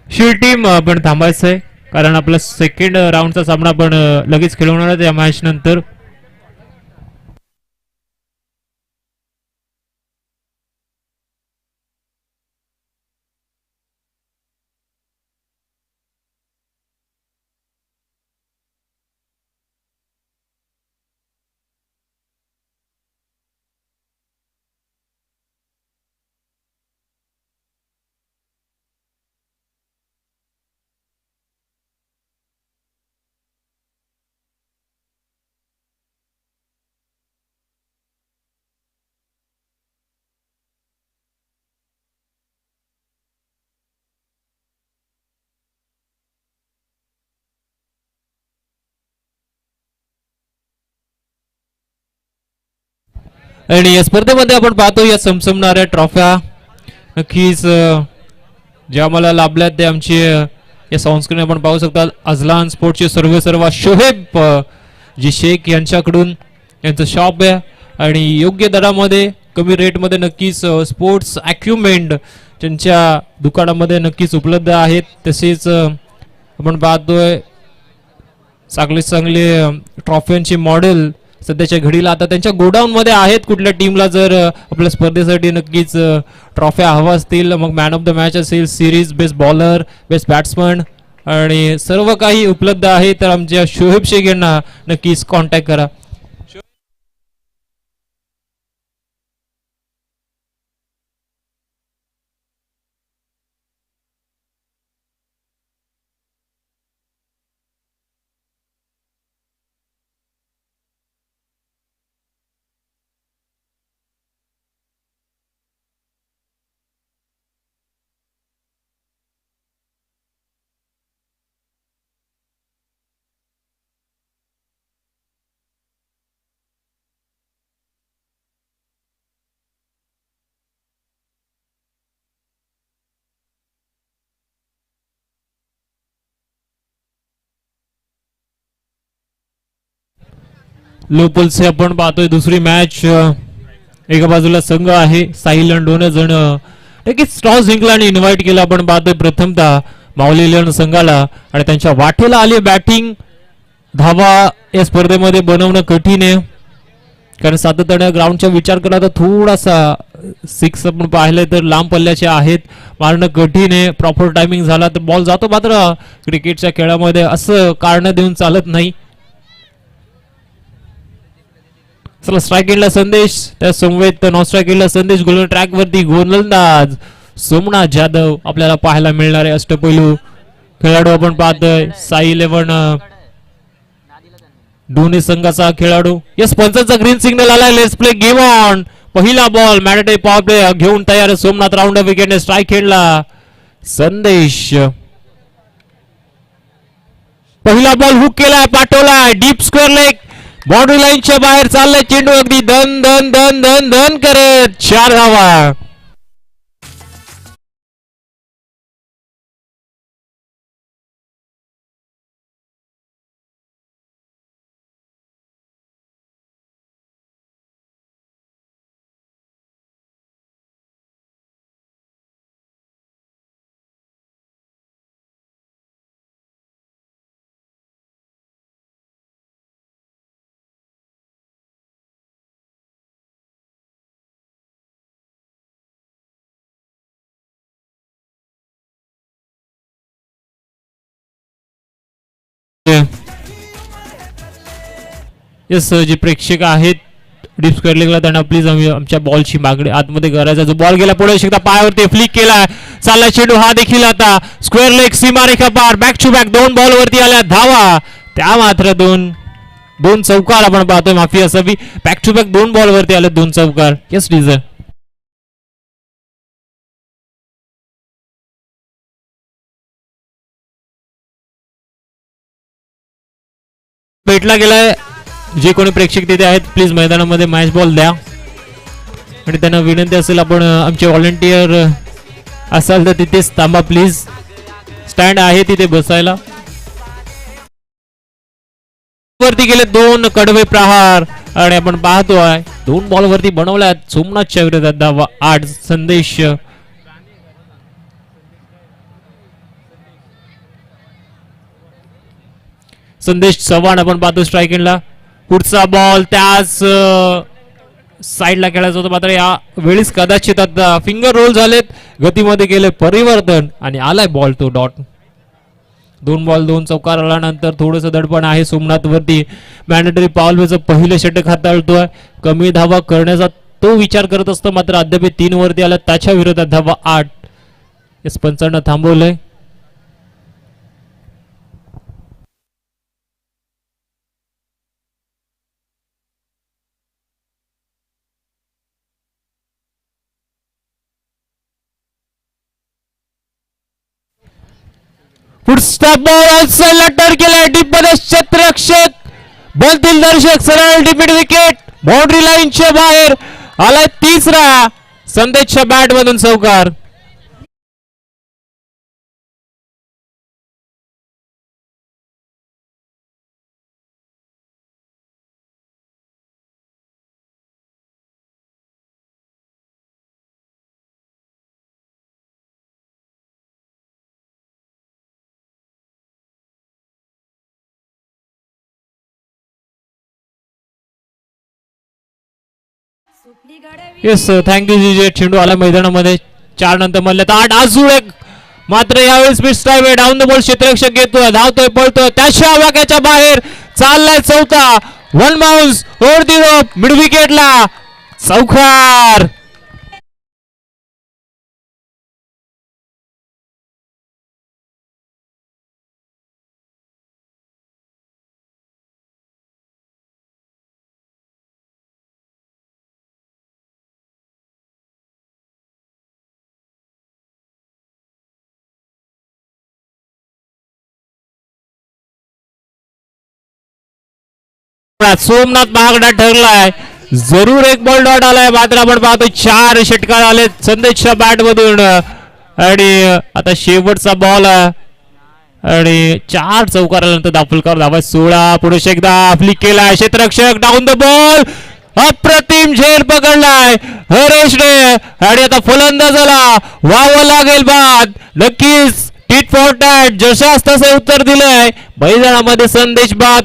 Shield team पण थांबायचं आहे कारण आपला सेकंड राऊंडचा सामना पण लगेच खेळवणार आहे या मॅच नंतर. आणि या स्पर्धेमध्ये आपण पाहतो या समसमणाऱ्या ट्रॉफ्या नक्कीच ज्या मला लाभल्यात ते आमचे या संस्कृती आपण पाहू शकता. अझलान स्पोर्ट्सचे सर्व शोहेब जी शेख यांच्याकडून यांचं शॉप आहे आणि योग्य दरामध्ये कमी रेटमध्ये नक्कीच स्पोर्ट्स ॲक्युपमेंट त्यांच्या दुकानामध्ये नक्कीच उपलब्ध आहेत. तसेच आपण पाहतोय चांगले ट्रॉफ्यांचे मॉडेल सध्याच्या घडीला आता त्यांच्या गोडाऊन मध्ये आहेत. कुठल्या टीमला जर आपल्या स्पर्धेसाठी नक्कीच ट्रॉफ्या हवा असतील मग मॅन ऑफ द मॅच असेल, series, best bowler, best batsman आणि सर्व काही उपलब्ध आहे तर आमच्या शोहेब शेख यांना नक्कीच कॉन्टॅक्ट करा. लोपल्स आपण पाहतोय दुसरी मॅच. एका बाजूला संघ आहे साहिल आणि दोन जण नक्कीच टॉस जिंकला आणि इन्व्हाइट केला. आपण पाहतोय प्रथमतः माऊली संघाला आणि त्यांच्या वाटेला आली बॅटिंग. धावा या स्पर्धेमध्ये बनवणं कठीण आहे कारण सातत्याने ग्राउंडचा विचार करा तर थोडासा सिक्स आपण पाहिले तर लांब पल्ल्याचे आहेत, मारणं कठीण आहे. प्रॉपर टायमिंग झाला तर बॉल जातो. मात्र क्रिकेटच्या खेळामध्ये असं कारण देऊन चालत नाही. चला स्ट्राईक एंडला संदेश, त्या समवेत नॉन स्ट्राईक एंडला संदेश. गोलंदाज ट्रॅक वरती गोलंदाज सोमनाथ जाधव आपल्याला पाहायला मिळणार आहे. अष्टपैलू खेळाडू आपण पाहतोय साई 11 दोन्ही संघाचा खेळाडू. यस पंचांचा ग्रीन सिग्नल आलाय. Let's play game on. पहिला बॉल मॅन्डेटरी पॉवर प्ले घेऊन तयार आहे सोमनाथ. राऊंड विकेटने स्ट्राईक एंडला संदेश. पहिला बॉल हुक केलाय, पाठवलाय डीप स्क्वेअर लेग, बाउंड्री लाईनच्या बाहेर चाललाय चेंडू अगदी धन धन धन धन धन करत 4 धावा. यस जे प्रेक्षक आहेत डीप स्क्वेअर लेगला त्यांना प्लीज आमच्या बॉलची मागणी आतमध्ये करायचा. जो बॉल गेला पुढे शकता पायावरती फ्लिक केला, चालला चेंडू हा देखील आता स्क्वेअर लेग सीमारेखा पार. बॅक टू बॅक 2 बॉल वरती आल्या धावा. त्या मात्र दोन चौकार आपण पाहतोय, माफी असावी. बॅक टू बॅक 2 बॉल वरती आले 2 चौकार. यस डिझर भेटला गेलाय. जे कोणी प्रेक्षक तिथे आहेत प्लीज मैदानामध्ये मॅच बॉल द्या आणि त्यांना विनंती असेल आपण आमचे व्हॉलंटियर असाल तर तिथेच थांबा प्लीज. स्टँड आहे तिथे बसायला. वरती गेले 2 कडवे प्रहार आणि आपण पाहतोय 2 बॉल वरती बनवल्यात सोमनाथच्या विरोधात धावा 8. संदेश संदेश चव्हाण आपण पाहतो स्ट्राईक एंडला. पुढचा बॉल त्याच साईडला खेळायचा होता, मात्र या वेळीच कदाचित आता फिंगर रोल झालेत, गतीमध्ये केले परिवर्तन आणि आलाय बॉल तो डॉट. 2 बॉल 2 चौकार आल्यानंतर थोडंसं दडपण आहे सोमनाथ वरती. मॅन्डेटरी पाऊल वेचं पहिलं षटक हाताळतोय, कमी धावा करण्याचा तो विचार करत असतो, मात्र अद्याप 3 वरती आला, त्याच्या विरोधात धावा 8. एस पंचांना थांबवलंय. पुढचा बॉल ऑफसाईडला टर्न केलाय, डीप मध्ये क्षेत्ररक्षक बॉल दिलदर्शक सरळ डिमिट विकेट, बाउंड्री लाईनच्या बाहेर आलाय तिसरा. संदेशच्या बॅट मधून चौकार. येस थँक्यू जीजे. चेंडू आला मैदानामध्ये 4 नंतर म्हणलं 8 अजून एक, मात्र यावेळेस मिस टाइम आहे. डाऊन द बॉल क्षेत्ररक्षक घेतोय, धावतोय पळतोय, त्याच्या वाक्याच्या बाहेर चाललाय चौथा. 1 bounce over the rope, mid विकेटला चौकार. सोमनाथ महागडा ठरलाय, जरूर एक बॉल डॉट आलाय, मात्र आपण पाहतो 4 षटकार आले संदेशच्या बॅट मधून. आणि आता शेवटचा बॉल आणि 4 चौकार आल्यानंतर दाफुलकर धावा 16. पुढे एकदा फ्लिक केलाय, क्षेत्ररक्षक डाऊन द बॉल, अप्रतिम झेल पकडलाय हरेशने. आणि आता फलंदाजाला व्हावं लागेल बाद. नक्कीच टीट फॉर टॅट जशास तसे उत्तर दिलंय. मैदानामध्ये संदेश बाद.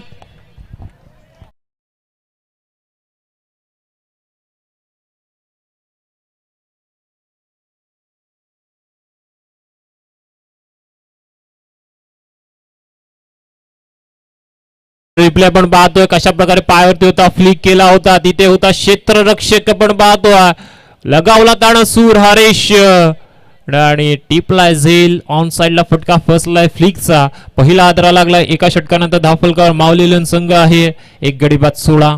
रिप्ले आपण पाहतोय कशा प्रकारे पायावरती होता, फ्लिक केला होता, तिथे होता क्षेत्ररक्षक आपण पाहतोय, लगावला ताण सूर हरेश आणि टिपला झेल. ऑन साइडला फटका फसलाय फ्लिकचा. पहिला आदरा लागलाय एका षटकानंतर धावफलकावर माऊलीलन संघ आहे. 1 गडी बाद 16.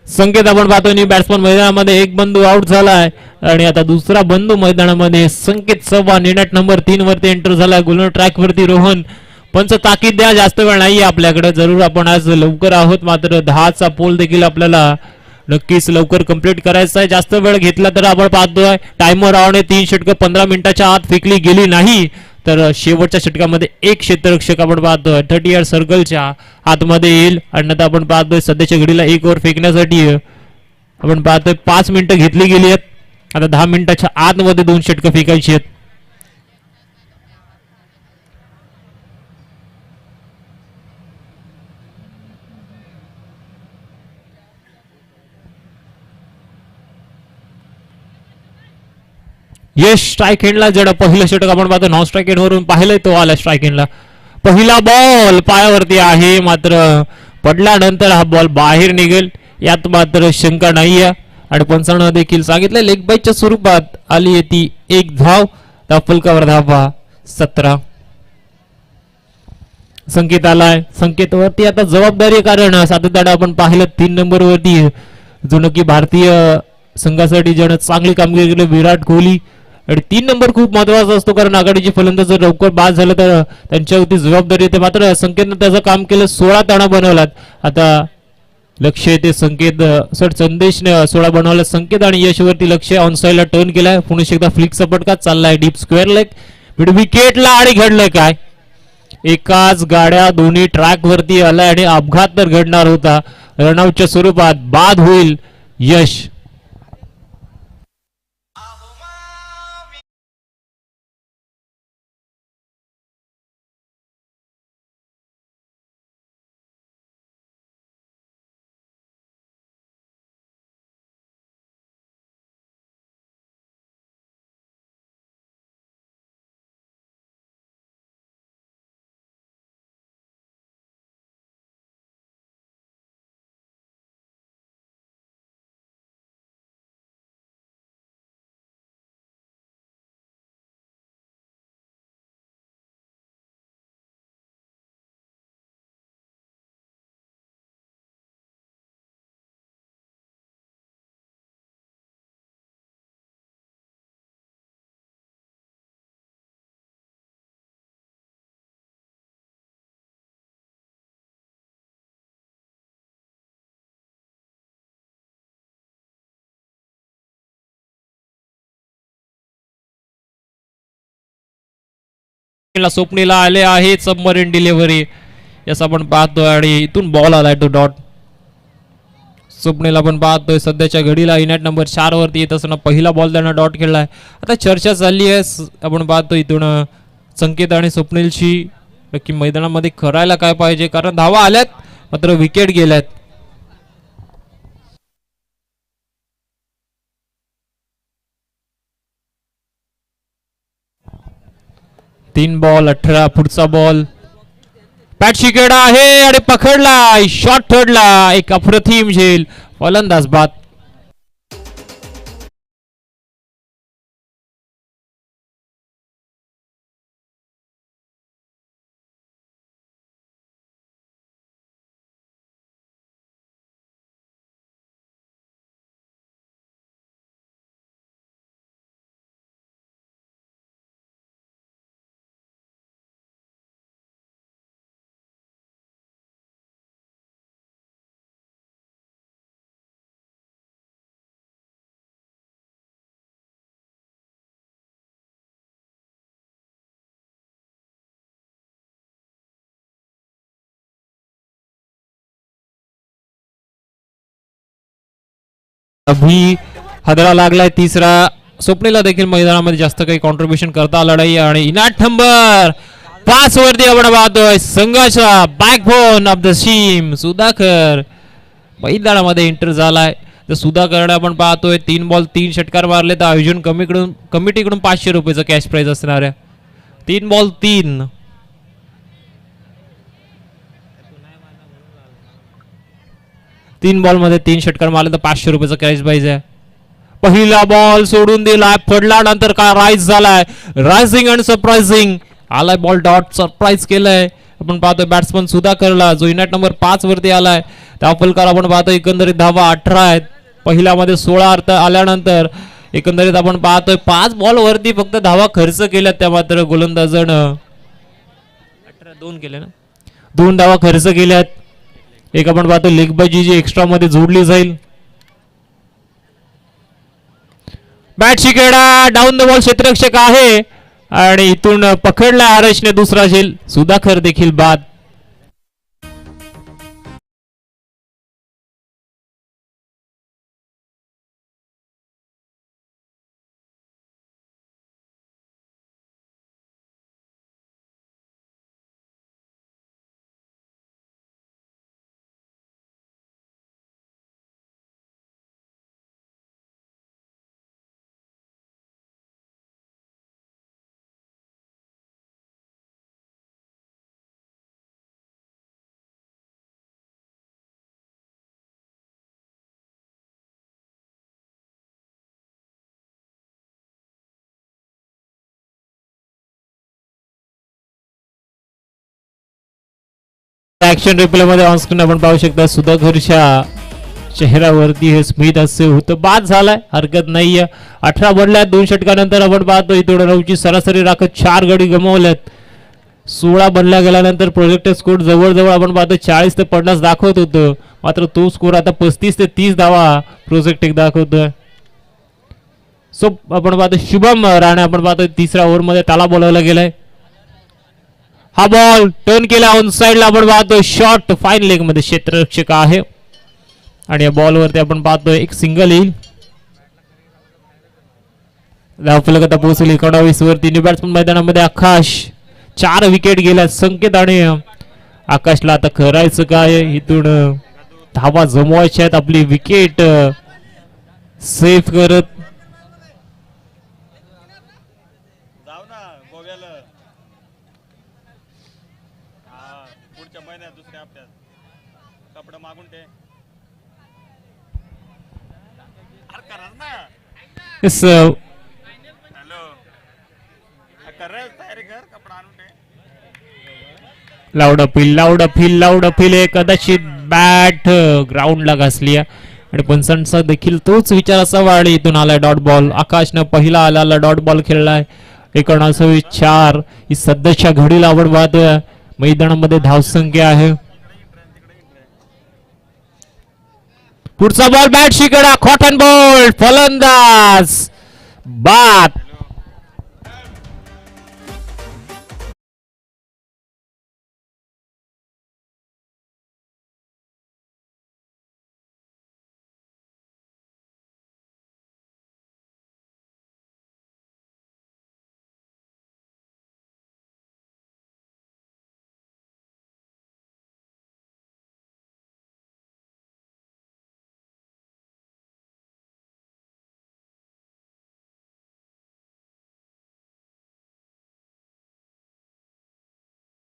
संकेत आपण पाहतो नी बॅट्समन मैदानामध्ये एक बंधू आउट झालाय आणि आता दुसरा बंधू मैदानामध्ये संकेत चव्हाण नेट नंबर 3 वरती एंटर झालाय. गोलर ट्रॅक वरती रोहन पंच ताकीद द्या, जास्त वेळ नाही आपल्याकडे. जरूर आपण आज लवकर आहोत, मात्र 10चा पोल देखील आपल्याला नक्कीच लवकर कंप्लीट करायचा आहे. जास्त वेळ घेतला तर आपण पाहतोय टाइमर आउट 3 षटकं 15 मिनिटाच्या आत फेकली गेली नाही तर शेवटच्या षटकामध्ये एक क्षेत्ररक्षक आपण पाहतोय 30 यार्ड सर्कलच्या आतमध्ये येईल. आणि आता आपण पाहतोय सध्याच्या घडीला 1 ओव्हर फेकण्यासाठी आपण पाहतोय 5 मिनिटं घेतली गेली आहेत. आता 10 मिनिटाच्या आतमध्ये 2 षटकं फेकायची आहेत. यश स्ट्राईक एंडला जड पहिलं षटक आपण पाहतो नॉन स्ट्राईक एंड वरून पाहिलंय तो आला स्ट्राईक एंडला. पहिला बॉल पायावरती आहे, मात्र पडल्यानंतर हा बॉल बाहेर निघेल यात मात्र शंका नाहीये. आणि पंचांना देखील सांगितलं लेग बाईच्या स्वरूपात आली ती 1 धाव. दाफलकावर धावा 17. संकेत आलाय, संकेत वरती आता जबाबदारी, कारण सातत्याने आपण पाहिलं 3 नंबर वरती जो नक्की भारतीय संघासाठी ज्यानं चांगली कामगिरी केली विराट कोहली. आणि 3 नंबर खूप महत्वाचा असतो, कारण आघाडीचे फलंदाज जर लवकर बाद झालं तर त्यांच्यावरती जबाबदारी येते. मात्र संकेतनं त्याचं काम केलं, 16 ताणा बनवलात. आता लक्ष येते संकेत संदेश 16 बनवला संकेत आणि यशवरती लक्ष ऑन साइडला टर्न केलाय पुणे एकदा फ्लिकचा पटका चाललाय डीप स्क्वेअर लेग मिड विकेटला आणि घडलंय काय एकाच गाड्या दोन्ही ट्रॅक वरती आलाय आणि अपघात तर घडणार होता रनआउटच्या स्वरूपात बाद होईल यश स्वप्नीला आले आहेत सबमरीन डिलिव्हरी यस आपण पाहतोय आणि इथून बॉल आलाय तो डॉट स्वप्नीला आपण पाहतोय सध्याच्या घडीला इनॅट नंबर 4 वरती येत असताना पहिला बॉल त्यानं डॉट खेळलाय आता चर्चा चालली आहे आपण पाहतो इथून संकेत आणि स्वप्नीलची नक्की मैदानामध्ये करायला काय पाहिजे कारण धावा आल्यात मात्र विकेट गेल्यात 3 बॉल 18 पुढचा बॉल पॅट शिकेडा आहे आणि पकडला शॉट ठरला एक अप्रतिम झेल फलंदाज बाद अभी हादरा लागलाय तिसरा स्वप्नीला देखील मैदानामध्ये जास्त काही कॉन्ट्रीब्युशन करता आलं नाही आणि इनॅट नंबर 5 वरती आपण पाहतोय संघाचा backbone of the team Sudhakar मैदानामध्ये एंटर झालाय तर सुधाकर आपण पाहतोय 3 बॉल 3 षटकार मारले तर आयोजन कमिटीकडून 500 रुपयाचं कॅश प्राइज असणार आहे 3 बॉल 3 3 बॉल मध्ये 3 षटकार मारले तर 500 रुपयाचा कॅश प्राइज आहे पहिला बॉल सोडून दिलाय पडला नंतर काय राईज झालाय रायझिंग अँड सरप्राइजिंग आलाय बॉल डॉट सरप्राइज केलाय आपण पाहतोय बॅट्समन सुधाकरला जो इनॅट नंबर 5 वरती आलाय त्या फलकार आपण पाहतोय एकंदरीत धावा 18 आहेत पहिल्या मध्ये 16 अर्थ आल्यानंतर एकंदरीत आपण पाहतोय 5 बॉल वरती फक्त धावा खर्च केल्यात त्या मात्र गोलंदाजानं 2 केले ना 2 धावा खर्च केल्यात एक आपण पाहतो लेगबाजी जी एक्स्ट्रा मध्ये जोडली जाईल बॅट शिकेडा डाऊन द बॉल क्षेत्ररक्षक आहे आणि इथून पकडला आरशने दुसरा झेल सुधाकर देखील बाद ऍक्शन रिप्ले मध्ये ऑन स्क्रीन आपण पाहू शकता सुधाकरच्या चेहऱ्यावरती हे स्मित असे होतं बाद झालाय हरकत नाहीये 18 बदल्यात 2 षटकानंतर आपण पाहतो इथं 9ची सरासरी राखत 4 गडी गमावल्यात 16 बनला गेल्यानंतर प्रोजेक्टेड स्कोर जवळजवळ आपण पाहतो 40 ते 50 दाखवत होतं, मात्र तो स्कोर आता 35 ते 30 धावा प्रोजेक्टेड दाखवतोय. सो आपण पाहतो शुभम राणे आपण पाहतो तिसऱ्या ओव्हर मध्ये त्याला बोलावलं गेलंय. हा बॉल टर्न केला ऑन साइडला आपण पाहतो शॉट फाईन लेग मध्ये क्षेत्ररक्षक आहे आणि या बॉल वरती आपण पाहतो एक सिंगल येईल. धावफलक आता पोहोचली 19 वरती. न्यू बॅट्समन मैदानामध्ये आकाश. 4 विकेट गेल्या संकेत आणि आकाशला आता करायचं काय इथून धावा जमवायच्या आहेत आपली विकेट सेफ करत. लाऊड अपील कदाचित बॅट ग्राउंडला घासली आणि पंचांचा देखील तोच विचार असावा आणि इथून आलाय डॉट बॉल. आकाशनं पहिला आला डॉट बॉल खेळलाय. 49-4 ही सध्याच्या घडीला आपण पाहतोय मैदानामध्ये धावसंख्या आहे. पुढचा बॉल बॅट शिकडा कॉटन बॉल फलंदाज बाद.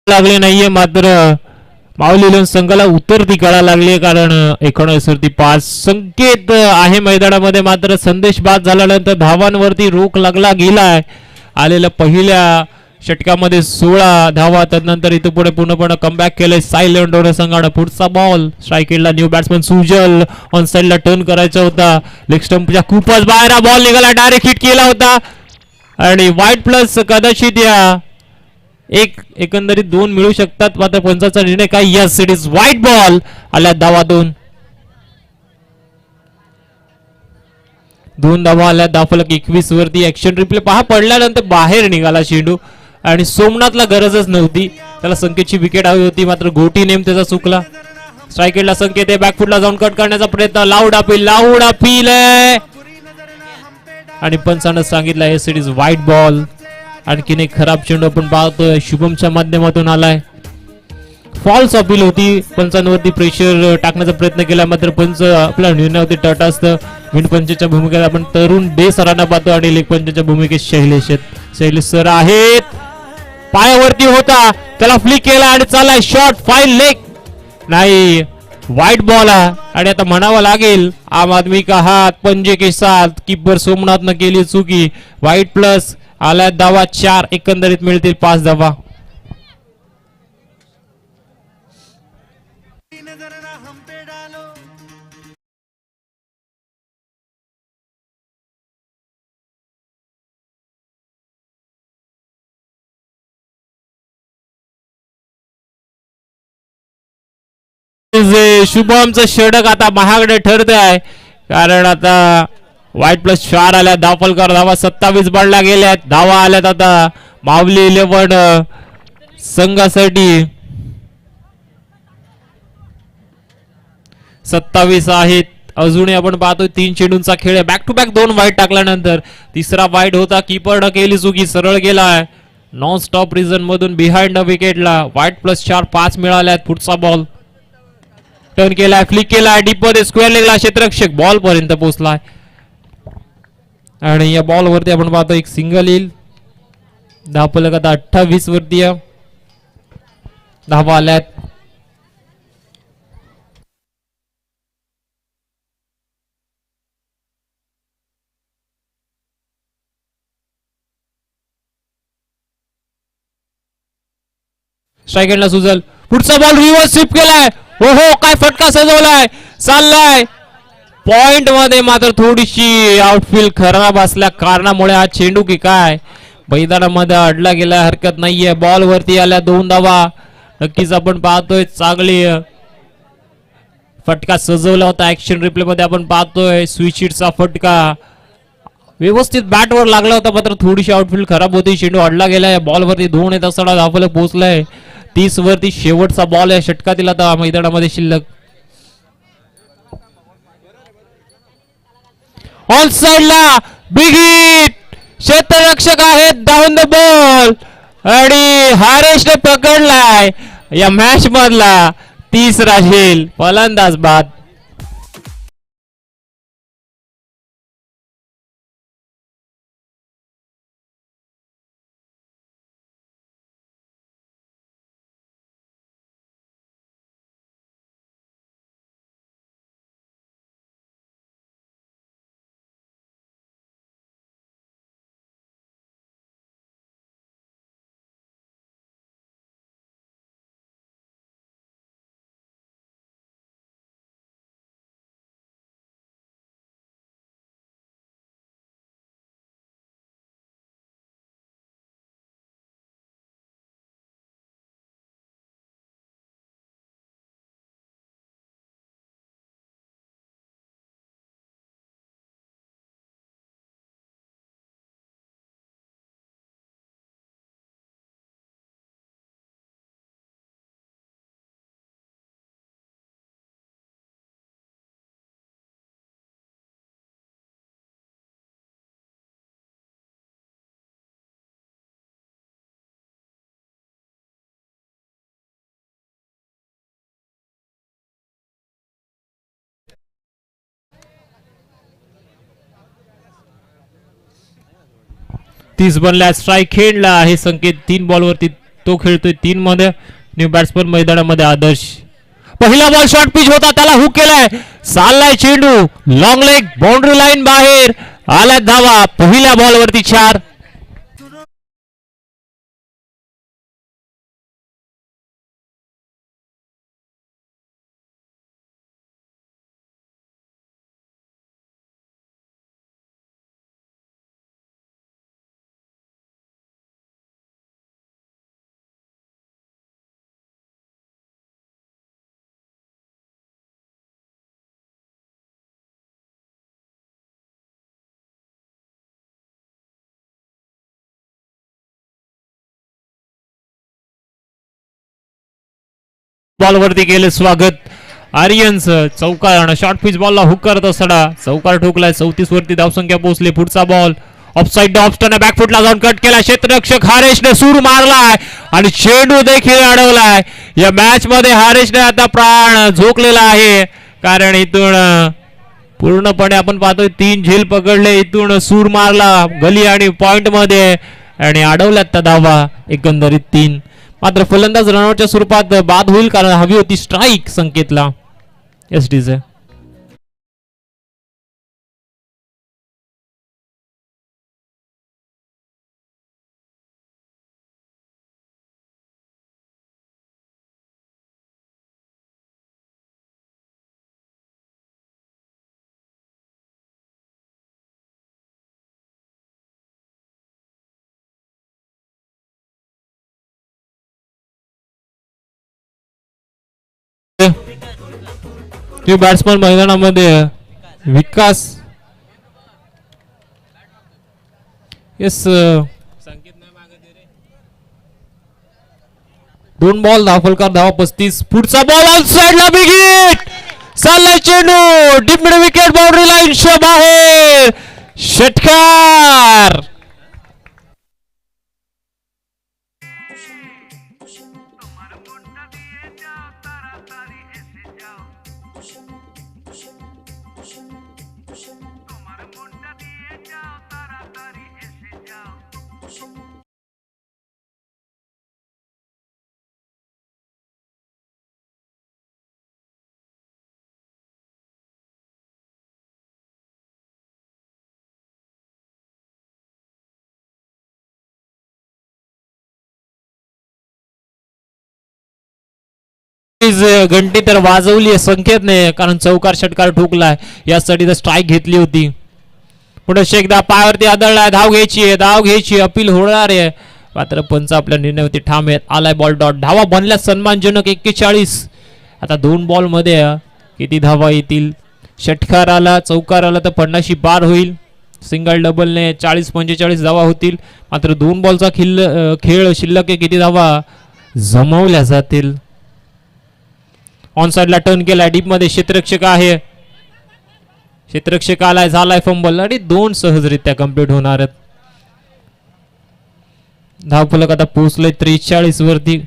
लागले नाहीये मात्र माऊली संघाला उतरती कळा लागली कारण 19 वरती 5 संकेत आहे मैदानामध्ये. मात्र संदेश बाद झाल्यानंतर धावांवरती रोख लागला गेलाय. आलेल्या पहिल्या षटकामध्ये 16 धावा. त्यानंतर इथं पुढे पूर्णपणे कमबॅक केलंय साहिल लोंढे संघानं. पुढचा बॉल स्ट्राईकला न्यू बॅट्समन सुजल ऑन साइडला टर्न करायचा होता. लेग स्टंपच्या खूपच बाहेर हा बॉल निघाला. डायरेक्ट हिट केला होता आणि वाईट प्लस कदाचित या एकंदरीत 2 मिळू शकतात. मात्र पंचाचा निर्णय काय. Yes it is white ball. आल्या धावा 2 धावा आल्या. धावफलक 21 वरती. ऍक्शन रिप्ले पहा पडल्यानंतर बाहेर निघाला चेंडू आणि सोमनाथला गरजच नव्हती. त्याला संकेतची विकेट हवी होती मात्र गोटी नेम त्याचा चुकला. स्ट्राईकेटला संकेत आहे. बॅकफुटला जाऊन कट करण्याचा प्रयत्न. लाऊड अपील आणि पंचानं सांगितलं yes it is white ball. आणखीन एक खराब चेंडू आपण पाहतोय शुभमच्या माध्यमातून आलाय. फॉल्स अपील होती. पंचांवरती प्रेशर टाकण्याचा प्रयत्न केला मात्र पंच आपल्या निर्णयावरती तटस्थ. मिड पंचच्या भूमिकेत आपण तरुण डे सरांना पाहतो आणि लेग पंचच्या भूमिकेत शैलेश सर आहेत. पायावरती होता त्याला फ्लिक केला आणि चाललाय शॉट फाईन लेग नाही व्हाईट बॉल आणि आता म्हणावं लागेल आम आदमी का हात पंजे के साथ. कीपर सोमनाथ न केली चुकी. व्हाईट प्लस आल्या धावा 4 एकंदरीत मिळतील 5 धावा. शुभमचं षटक आता महागडे ठरत आहे कारण आता व्हाईट प्लस 4 आल्या. धावफलकावर धावा 27 बनला गेल्यात. धावा आल्यात आता माऊली 11 संघासाठी 27 आहेत. अजूनही आपण पाहतोय 3 चेंडूंचा खेळ आहे. बॅक टू बॅक 2 वाईट टाकल्यानंतर तिसरा वाईट होता. कीपर न केली चुकी सरळ गेलाय नॉन स्टॉप रिझन मधून बिहाइंड विकेटला. व्हाईट प्लस 4 5 मिळाल्यात. पुढचा बॉल टर्न केलाय फ्लिक केलाय डीप मध्ये स्क्वेअर लेगला क्षेत्ररक्षक बॉल पर्यंत पोहोचलाय आणि या बॉल वरती आपण पाहतो एक सिंगल येईल. धावफलक आता 28 वरती धावा आल्यात. स्ट्राईक सुजल. पुढचा बॉल रिव्हर्स स्वीप केलाय. हो हो काय फटका सजवलाय. चाललाय पॉइंट मध्ये मात्र थोडीशी आउटफील्ड खराब असल्या कारणामुळे हा चेंडू की काय मैदानामध्ये अडला गेला, हरकत नाहीये. बॉल वरती आल्या 2 धावा. नक्कीच आपण पाहतोय चांगली फटका सजवला होता. ऍक्शन रिप्ले मध्ये आपण पाहतोय स्विचिटचा फटका व्यवस्थित बॅटवर लागला होता, मात्र थोडीशी आउटफील्ड खराब होती. चेंडू अडला गेलाय. बॉल वरती धुवून येत असताना धावफलक पोहोचलाय. 30 वरती शेवटचा बॉल आहे षटकातील आता मैदानामध्ये शिल्लक. ऑन साइडला बिग हिट, क्षेत्ररक्षक आहेत डाऊन द बॉल आणि हारेशने पकडलाय या मॅच मधला तिसरा झेल. फलंदाज बाद. तीस बनला, स्ट्राईक खेळला आहे संकेत. 3 बॉल वरती तो खेळतोय 3 मध्ये. न्यू बॅट्समन मैदानामध्ये आदर्श. पहिला बॉल शॉर्ट पिच होता, त्याला हुक केलाय. चाललाय चेंडू लॉंग लेग, बाउंड्री लाईन बाहेर आला धावा. पहिल्या बॉल वरती 4. बॉल वरती गेले स्वागत आर्यनचं. चौकार शॉर्ट पिच बॉलला हुक करत असताना चौकार ठोकलाय. 34 वरती धावसंख्या पोहोचली. पुढचा बॉल ऑफसाइड ऑफस्टन बॅकफुटला जाऊन कट केला. क्षेत्ररक्षक हारेशने सूर मारलाय आणि चेंडू देखील अडवलाय. या मॅच मध्ये हारेशने आता प्राण झोकलेला आहे, कारण इथून पूर्णपणे आपण पाहतोय 3 झेल पकडले. इथून सूर मारला गली आणि पॉइंट मध्ये आणि अडवल्यात त्या धावा एकंदरीत 3. मात्र फलंदाज रनआउटच्या स्वरूपात बाद होईल, कारण हवी होती स्ट्राईक संकेतला एसडीचे. बॅट्समन मैदानामध्ये विकास. येस, 2 बॉल धावफलकार धावा 35. पुढचा बॉल ऑन साइडला बिग हिट. चाललाय चेंडू डीप मिड विकेट, बाउंड्री लाईनच्या बाहेर. षटकार. घंटी तर वाजवली संकेतने, कारण चौकार षटकार ठोकलाय. यासाठी तर स्ट्राईक घेतली होती. पुढे शेकदा पायावरती आदळलाय, धाव घ्यायची अपील होणार आहे, मात्र पंच आपल्या निर्णयावरती ठाम आहेत. आलाय बॉल डॉट, धावा बनल्या सन्मानजनक 41. आता 2 बॉल मध्ये किती धावा येतील? षटकार आला, चौकार आला तर 50 पार होईल. सिंगल डबलने 40-45 धावा होतील. मात्र 2 बॉलचा खेळ शिल्लक आहे, किती धावा जमवल्या जातील? ऑन साइडला टर्न केलाय, डीप मध्ये क्षेत्ररक्षक आहे, क्षेत्ररक्षक आलाय, झालाय फंबल आणि 2 सहजरित्या कंप्लीट होणार आहेत. धावफलक आता पोहोचलंय 43 वरती.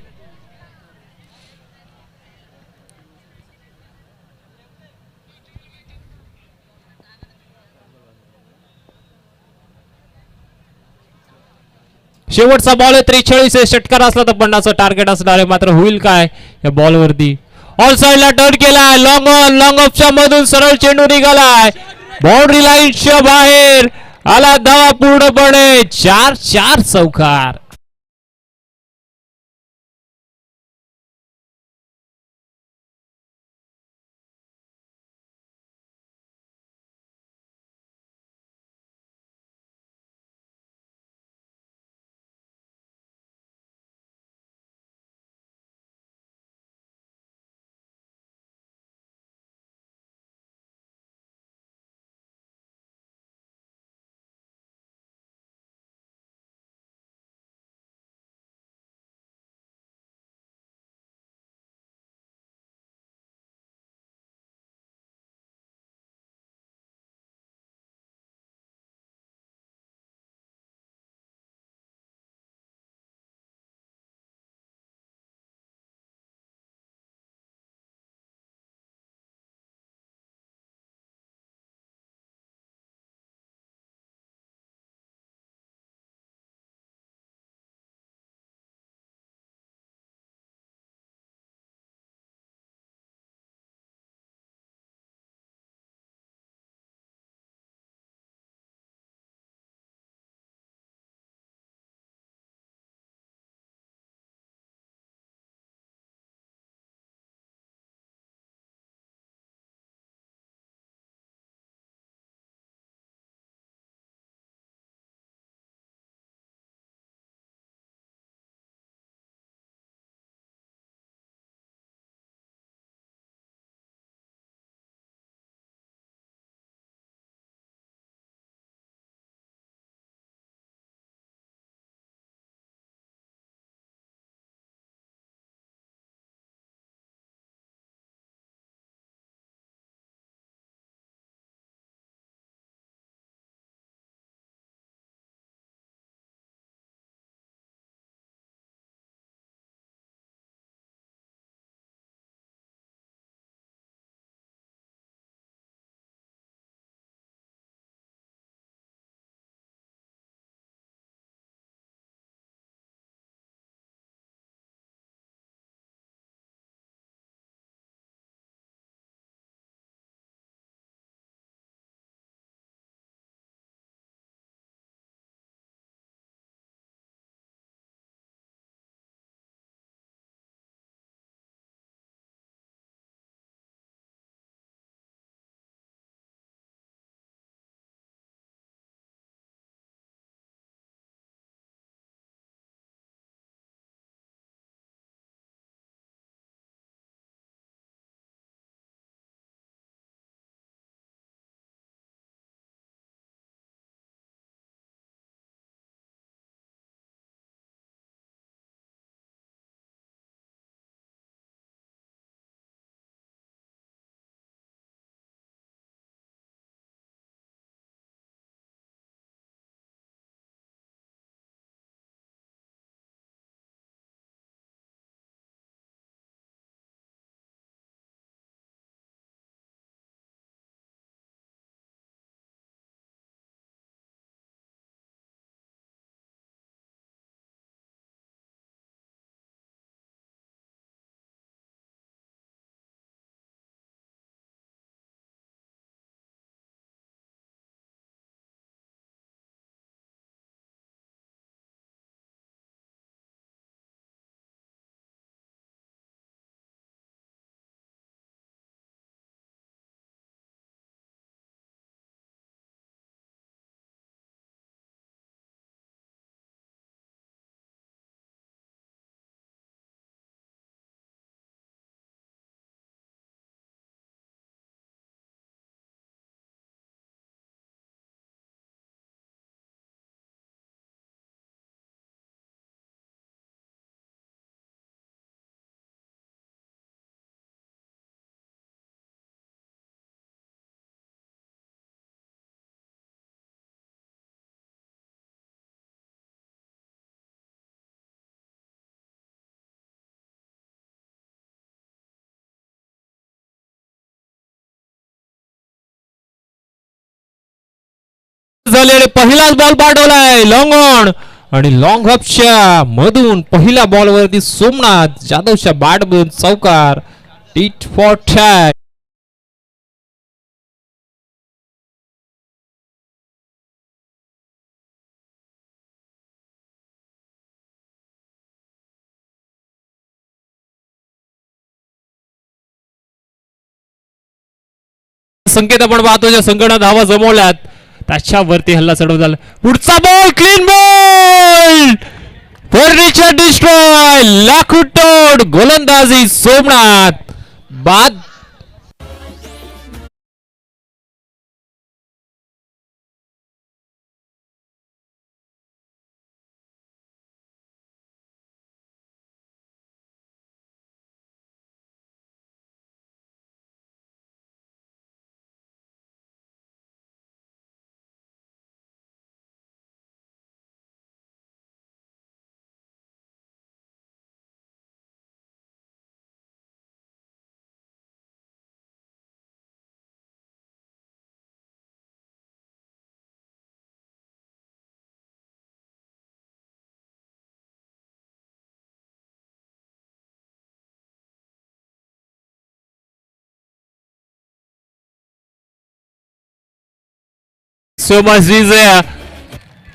शेवटचा बॉल आहे, 43 आहे. षटकार असला तर 50 टार्गेट असणार आहे, मात्र होईल काय या बॉल वरती? ऑल साइडला टर्न केलाय, लॉंग ऑफच्या मधून सरळ चेंडू निघालाय, बाउंड्री लाईनच्या बाहेर आला, धावा पूर्णपणे 4-4 चौकार. झालेले पहिलाच बॉल पाठवलाय लॉंग ऑन आणि लॉंग हपच्या मधून पहिल्या बॉल वरती सोमनाथ जाधवच्या बॅट मधून चौकार. Tit for tag. संकेत आपण पाहतो ज्या संघाने धावा जमवल्यात त्याच्यावरती हल्ला चढव झाला. पुढचा ball clean ball. Furniture destroy. लाखो तोड गोलंदाजी सोमनाथ बाद.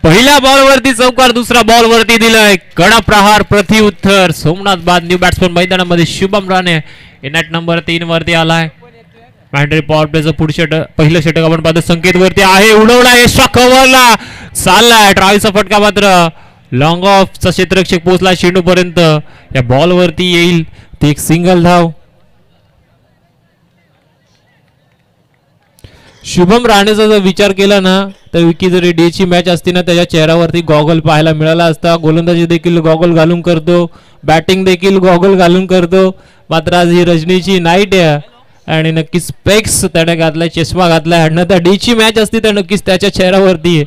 पहिल्या बॉल वरती चौकार. दुसरा बॉल वरती दिलाय कडा प्रहार प्रति उत्तर. सोमनाथ बाद. न्यू बॅट्समन मैदानामध्ये शुभम राणे इनॅट नंबर 3 वरती आलाय. मॅन्ड्री पॉवर प्लेचं पुढचे पहिलं षटक आपण पाहतो. संकेत वरती आहे. उडवला एक्स्ट्रा कव्हरला चाललाय. ट्रायलचा फटका मात्र लॉंग ऑफचा क्षेत्ररक्षक पोहोचला चेंडू पर्यंत. या बॉल वरती येईल ती एक सिंगल धाव. शुभम राणेचा जर विचार केला ना तर विकी जरी डे ची मॅच असती ना त्याच्या चेहऱ्यावरती गॉगल पाहायला मिळाला असता. गोलंदाजी देखील गॉगल घालून करतो. बॅटिंग देखील गॉगल घालून करतो. मात्र आज ही रजनीची नाईट आहे आणि नक्कीच स्पेक्स त्याने घातलाय. चष्मा घातलाय. आणि त्या डे ची मॅच असती तर नक्कीच त्याच्या चेहऱ्यावरती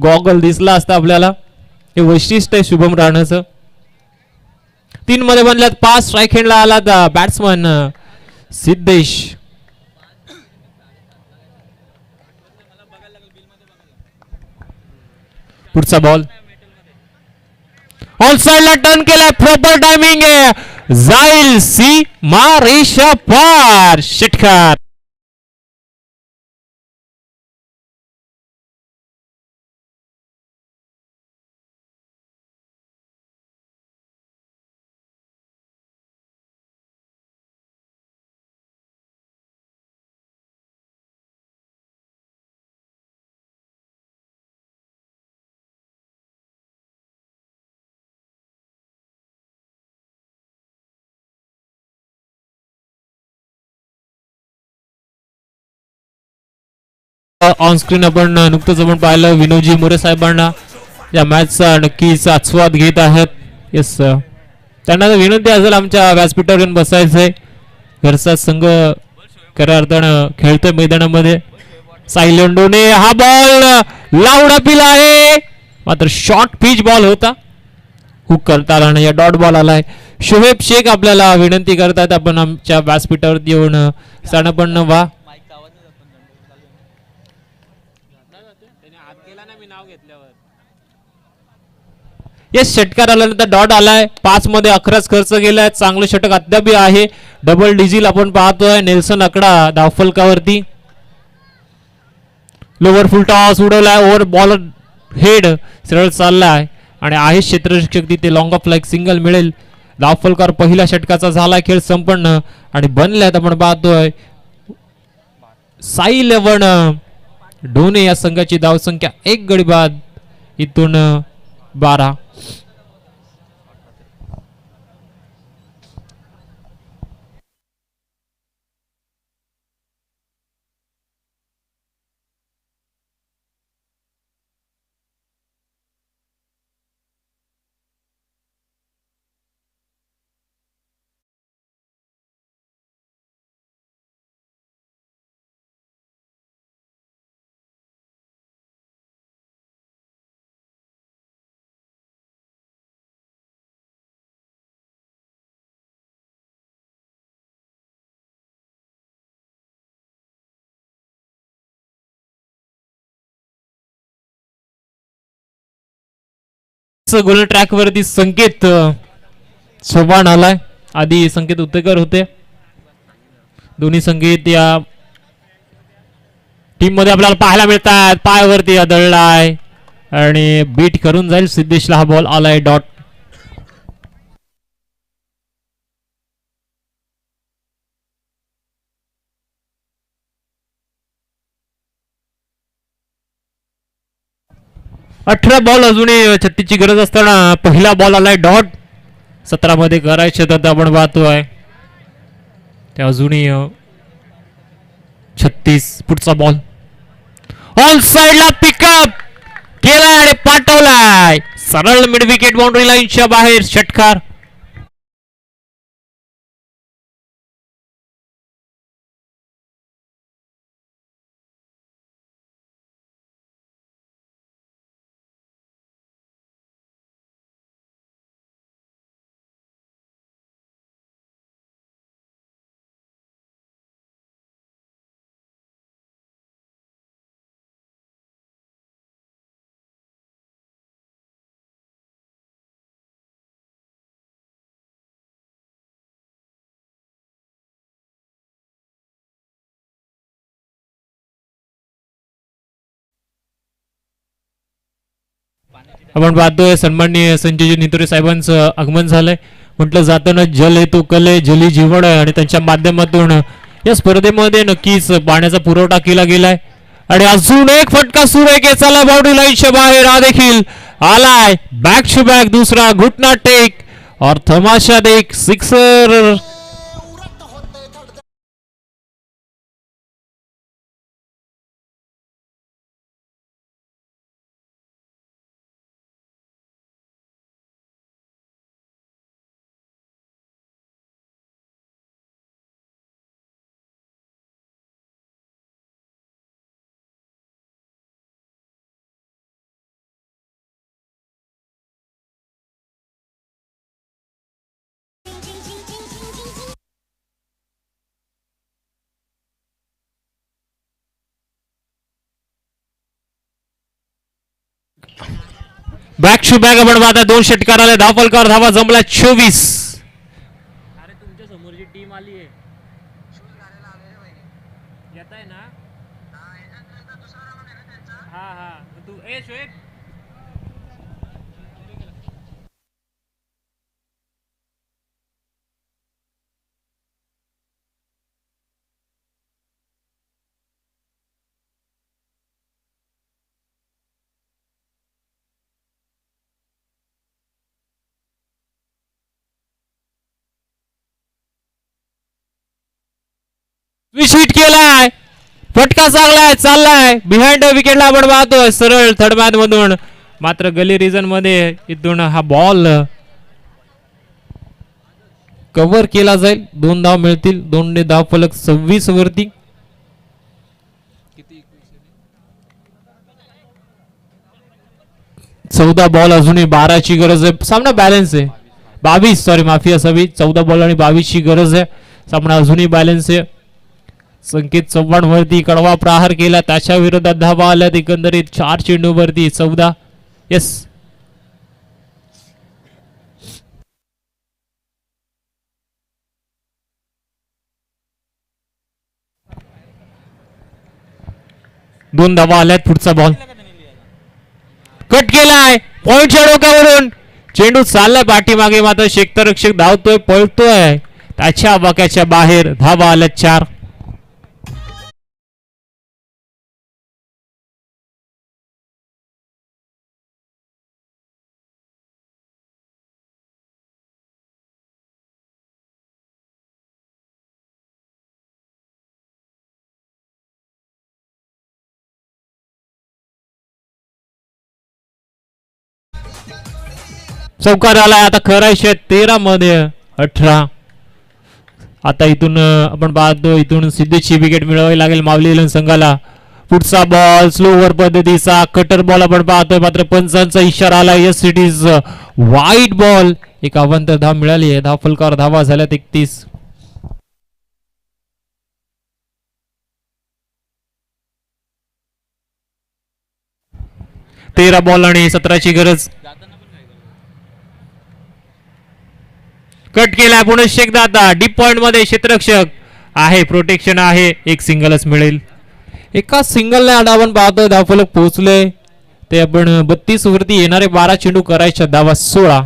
गॉगल दिसला असता आपल्याला. हे वैशिष्ट्य आहे शुभम राणेचं. 3 मध्ये बनल्यात 5 स्ट्राईक हँडला आला बॅट्समन सिद्धेश. पुढचा बॉल ऑन साइडला टर्न केलाय. प्रॉपर टायमिंग आहे. जाईल सी मारेशा पार. षटकार. ऑन स्क्रीन आपण नुकतंच आपण पाहिलं विनोदजी मोरे साहेबांना या मॅचचा नक्कीच आस्वाद घेत आहेत. येस त्यांना विनंती असेल आमच्या व्यासपीठावर येऊन बसायचंय. घरचा संघ खऱ्या अर्थानं खेळतोय मैदानामध्ये. साहिल डोने हा बॉल लावडा पिला आहे. मात्र शॉर्ट पिच बॉल होता. हुक करता आला नाही. डॉट बॉल आलाय. शुभेब शेख आपल्याला विनंती करतात आपण आमच्या व्यासपीठावरती येऊन सणपण व्हा. येस षटकार आल्यानंतर डॉट आलाय. 5 मध्ये 11 खर्च केलाय. चांगलं षटक अद्याप आहे. डबल डिझिल आपण पाहतोय. नेल्सन आकडा धावफलकावरती. लोवर फुल टॉस उडवलाय. ओव्हर बॉलर हेड सरळ चाललाय आणि आहे क्षेत्ररक्षक तिथे. लॉंग ऑफ लाईक सिंगल मिळेल. धावफलकार पहिल्या षटकाचा झाला. खेळ संपन्न आणि बनल्यात आपण पाहतोय साई 11 डोने या संघाची धावसंख्या 1 गडी बाद. इथून 12. गोल ट्रॅक वरती संकेत चव्हाण आलाय. आधी संकेत उत्तेकर होते. दोन्ही संकेत या टीम मध्ये आपल्याला पाहायला मिळतात. पायावरती आदळलाय आणि बीट करून जाईल सिद्धेशला. हा बॉल आलाय डॉट. अठरा बॉल अजूनही 36ची गरज असताना पहिला बॉल आलाय डॉट. 17 मध्ये करायचे तर आपण पाहतोय ते अजूनही 36. पुढचा बॉल ऑन साइडला पिकअप केलाय आणि पाठवलाय सरळ मिड विकेट बाउंड्री लाईनच्या बाहेर. षटकार. आपण पाहतोय सन्माननीय संजय नितोरे साहेबांचं आगमन झालंय. म्हटलं जातं ना जल आहे तो कल आहे, जली जीवन आहे आणि त्यांच्या माध्यमातून या स्पर्धेमध्ये नक्कीच पाण्याचा पुरवठा केला गेलाय. आणि अजून एक फटका सुरू आहे. चला बाउंड्री लाईनच्या बाहेर. हा देखील आलाय बॅक टू बॅक दुसरा घुटना टेक और तमाशा एक सिक्सर. बॅक टू बॅक आपण पाहता. 2 षटकार आले. धावफलकार धावा जमला 24. अरे तुमच्या समोरची टीम आली आहे. येत आहे ना. हा हा तू ए शोएब. हिट केलाय. फटका चांगलाय चाललाय बिहाइंड विकेटला आपण पाहतोय सरळ थर्ड मॅच मधून. मात्र गली रिजन मध्ये इथून हा बॉल कव्हर केला जाईल. 2 धाव मिळतील. 2 धाव फलक 26 वरती. 14 बॉल अजूनही 12ची गरज आहे. सामना बॅलन्स आहे. 22 सॉरी माफी असावी. 14 बॉल आणि 22ची गरज आहे. सामना अजूनही बॅलन्स आहे. संकेत चव्हाण वरती कडवा प्रहार केला. त्याच्या विरोधात धावा आल्यात एकंदरीत 4 चेंडूवरती 14. येस दोन धावा आल्यात. पुढचा बॉल कट केलाय पॉइंटच्या डोक्यावरून. चेंडू चाललाय पाठीमागे. मात्र क्षेत्ररक्षक धावतोय पळतोय त्याच्या वाक्याच्या बाहेर. धावा आल्यात 4. चौकार आलाय. आता करायचे 13 मध्ये 18. आता इथून आपण पाहतो इथून सिद्धेशची विकेट मिळवावी लागेल मावली संघाला. पुढचा बॉल स्लोवर पद्धतीचा कटर बॉल आपण पाहतोय. मात्र पंचांचा इशारा आला. यस इट इज वाईट बॉल. एक अवांतर धाव मिळाली आहे. धावफलकार धावा झाल्यात 31. तेरा बॉल आणि 17ची गरज. कट केलाय पुनश्च एकदा आता डीप पॉइंट मध्ये क्षेत्ररक्षक आहे, प्रोटेक्शन आहे, एक सिंगलच मिळेल. एका सिंगलने आपण पाहतोय धावफलक पोहोचले ते आपण 32 वरती येणारे 12 चेंडू करायच्या धावा 16.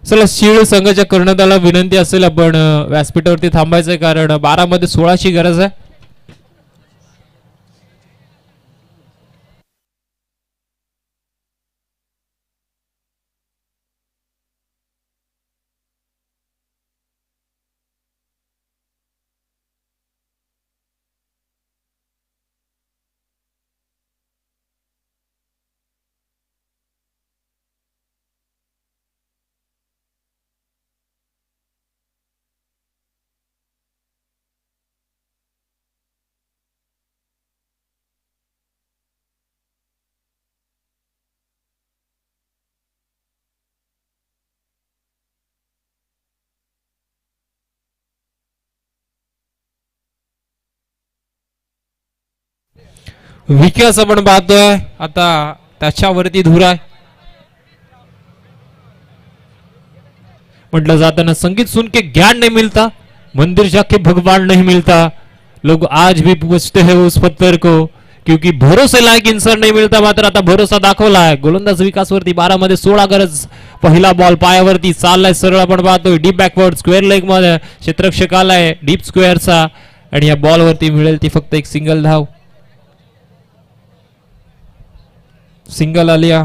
चला शीळ संघाच्या कर्णधाराला विनंती असेल आपण व्यासपीठावरती थांबायचंय कारण 12 मध्ये 16ची गरज आहे. विकास आपण पाहतोय आता त्याच्यावरती धूर आहे. म्हटलं जाताना संगीत सुन के ज्ञान नहीं मिलता, मंदिर जाके भगवान नहीं मिलता, लोग आज भी पूछते हैं उस पत्थर को क्योंकि भरोसे लायक इंसान नहीं मिलता. मात्र आता भरोसा दाखवलाय गोलंदाज विकास वरती. 12 मध्ये 16 गरज. पहिला बॉल पायावरती चाललाय सरळ आपण पाहतोय डीप बॅकवर्ड स्क्वेअर लेग मध्ये क्षेत्ररक्षक आलाय डीप स्क्वेअरचा आणि या बॉल वरती मिळेल ती फक्त एक सिंगल धाव. सिंगल आलिया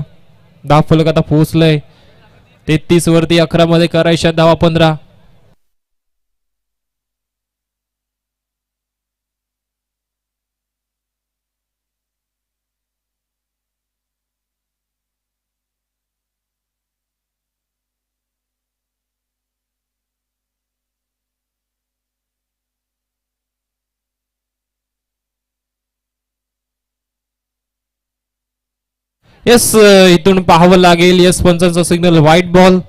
धावफलक आता पोहोचलंय 33 वरती 11 मध्ये करायच्या धावा 15. यस इथून पाहावं लागेल. यस पंचांचा सिग्नल व्हाईट बॉल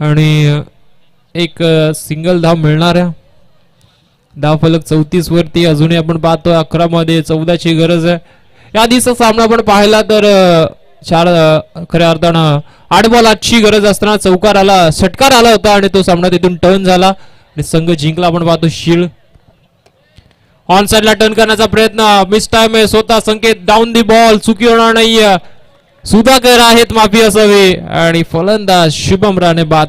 आणि एक सिंगल धाव मिळणार आहे. धावफलक 34 वरती अजूनही आपण पाहतोय 11 मध्ये 14ची गरज आहे. या आधीचा सामना आपण पाहिला तर 4 खऱ्या अर्थानं 8 बॉल 8ची गरज असताना चौकार आला षटकार आला होता आणि तो सामना तिथून टर्न झाला आणि संघ जिंकला. आपण पाहतो शीळ ऑन साइडला टर्न करण्याचा प्रयत्न मिस टाइम आहे. स्वतः संकेत डाऊन दी बॉल चुकी होणार नाहीये. सुधाकर आहेत माफी असावी आणि फलंदाज शुभम राणे बाद.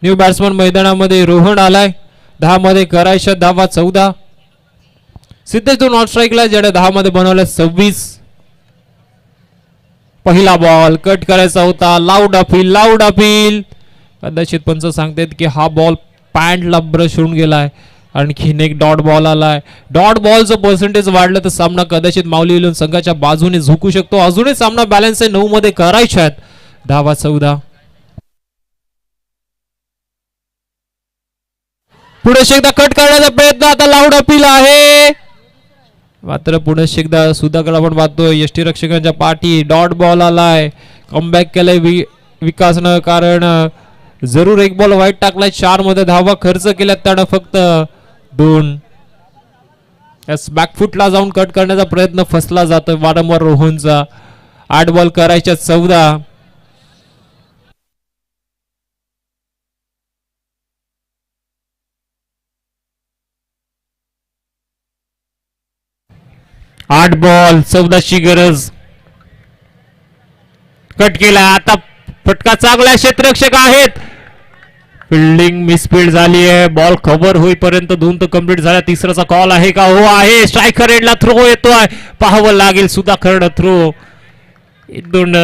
न्यू बॅट्समन मैदानामध्ये रोहन आलाय. 10 मध्ये करायच्या धावा 14. सिद्धेश तो नॉट स्ट्राईकला ज्याने 10 मध्ये बनवलं 26. पहिला बॉल कट करायचा होता. लाऊड अपील कदाचित पंच सांगतात की हा बॉल पॅन्टला ब्रश होऊन गेलाय. आणखीन एक डॉट बॉल आलाय. डॉट बॉलचं पर्सेंटेज वाढलं तर सामना कदाचित माऊली इलेव्हन संघाच्या बाजूने झुकू शकतो. अजूनही सामना बॅलन्स आहे. 9 मध्ये करायच्या आहेत धावा 14. पुढे एकदा कट करण्याचा प्रयत्न आता लाऊड अपील आहे. मात्र पुढे एकदा सुधाकर आपण पाहतोय यष्टीरक्षकांच्या पाठी डॉट बॉल आलाय. कमबॅक केलाय विकासनं कारण जरूर एक बॉल वाईट टाकलाय. 4 मध्ये धावा खर्च केल्यात त्यानं फक्त 2. यस बॅकफुटला जाऊन कट करण्याचा प्रयत्न फसला जातोय वारंवार रोहनचा. 8 बॉल करायच्या 14. 8 बॉल 14ची गरज. कट केला, आता फटका चांगला, क्षेत्ररक्षक आहेत. फिल्डिंग मिसफील्ड झाली आहे. बॉल कव्हर होईपर्यंत 2 तर कम्प्लीट झाला. तिसराचा कॉल आहे का? हो आहे. स्ट्रायकर एंडला थ्रो येतोय, पाहावं लागेल. सुधाकर थ्रो 2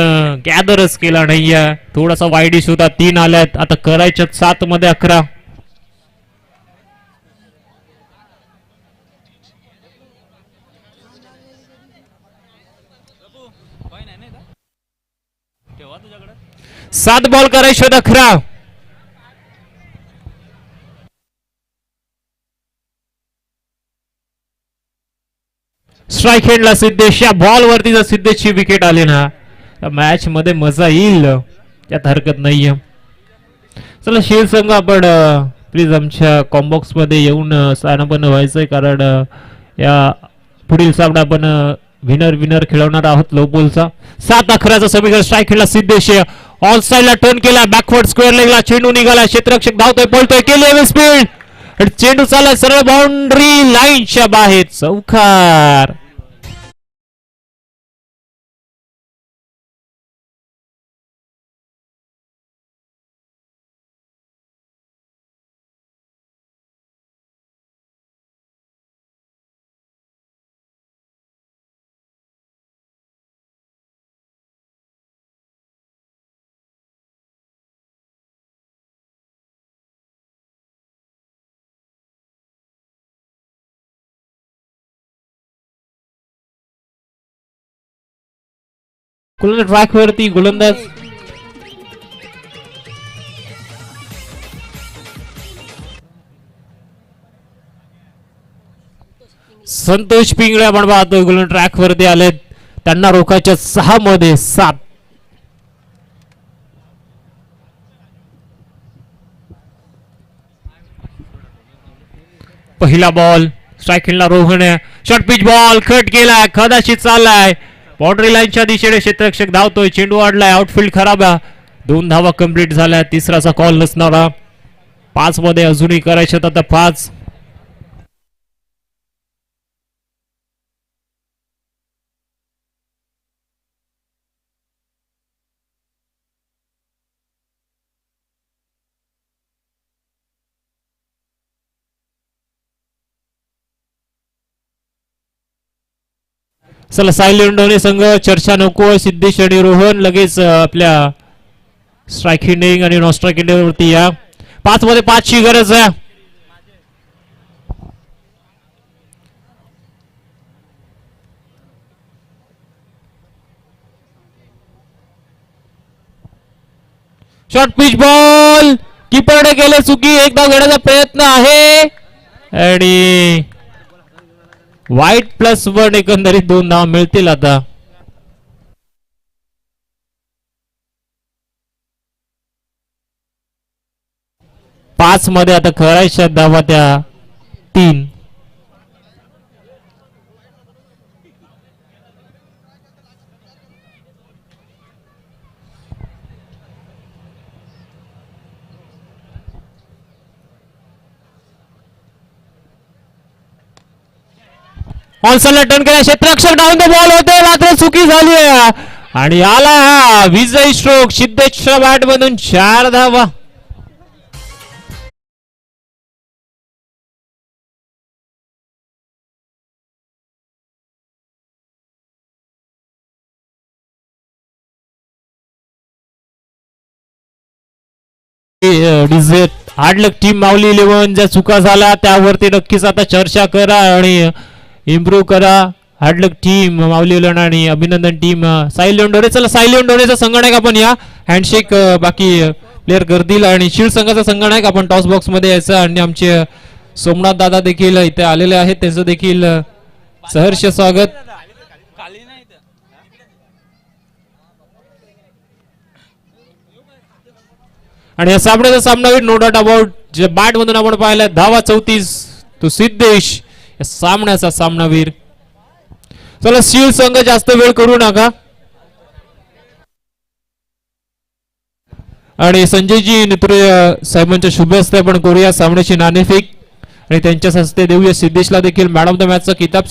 गॅदरच केला नाहीये. थोडासा वाईडिश होता. 3 आल्यात, आता करायच्या 7 मध्ये 11. ठेवा तुझ्याकडे. 7 बॉल करायचे 11. स्ट्राईक हँडला सिद्धेश. या बॉल वरती जर सिद्धेशची विकेट आली ना, मॅच मध्ये मजा येईल, त्यात हरकत नाहीये. चला शेर संघ, आपण प्लीज आमच्या कॉम्बॉक्स मध्ये येऊन सायन व्हायचंय, कारण या पुढील सामना आपण विनर खेळवणार आहोत लो बॉलचा. 7-11चा समीकरण. स्ट्राईक हँडला सिद्धेश ऑल साइडला टर्न केला, बॅकवर्ड स्क्वेअर लेगला चेंडू निघाला. क्षेत्ररक्षक धावतोय, पळतोय, केली स्पीड, चेंडू चालला सरळ बाउंड्री लाईनच्या बाहेर. चौकार. ट्रॅक वरती गोलंदाज संतोष पिंगळे आपण पाहतो गोलंदाज ट्रॅक वरती आलेत. त्यांना रोखायच्या 6 मध्ये 7. पहिला बॉल. स्ट्राईक हँडला Rohan. Short pitch ball cut केलाय, कदाचित चाललाय बाउंड्री लाईनच्या दिशेने. क्षेत्ररक्षक धावतोय, चेंडू वाढलाय, आउटफील्ड खराब आहे. 2 धावा कंप्लीट झाल्या. तिसराचा कॉल नसणारा. 5 मध्ये अजूनही करायचे आता 5. चला सायलेंट होणे संघ, चर्चा नको. सिद्धेश आणि रोहन लगेच आपल्या स्ट्राईक हिंडिंग आणि नॉन स्ट्राईक हिंडिंग वरती या. 5 मध्ये 5 ची गरज आहे. शॉर्ट पिच बॉल, कीपरने केले चुकी. एकदा घेण्याचा प्रयत्न आहे आणि वाईट +1. एकंदरीत 2 धावा मिळतील आता. पाच मध्ये आता करायच्या धावा त्या 3. ऑल्सनला टर्न केला, क्षेत्ररक्षक डाऊन द बॉल होते, मात्र चुकी झाली आहे आणि आला हा विजयी स्ट्रोक. सिद्धेशच्या बॅट मधून 4 धावा. हार्डलक टीम माऊली 11 ज्या चुका झाल्या त्यावरती नक्कीच आता चर्चा करा आणि इम्प्रूव्ह करा. हार्डलक टीम माऊली 11 आणि अभिनंदन टीम सायलेंट डोरे. चला सायलेंट डोरेचा संगणक आपण या हँडशेक बाकी प्लेअर करतील आणि शिल्ड संघाचा संगणक आपण टॉस बॉक्स मध्ये यायचं आणि आमचे सोमनाथ दादा देखील इथे आलेले आहेत, त्यांचं देखील सहर्ष स्वागत. आणि या सामन्याचा सामनावीर नो डाऊट अबाउट जे बॅट मधून आपण पाहिलाय धावा 34 तो सिद्धेश या सामन्याचा सामनावीर. चला शिल्ड संघ जास्त वेळ करू नका आणि संजयजी नेत्रे साहेबांच्या शुभ हस्ते आपण करूया सामन्याची नाणेफेक आणि त्यांच्या हस्ते देऊया सिद्धेशला देखील मॅन ऑफ द मॅचचा किताब.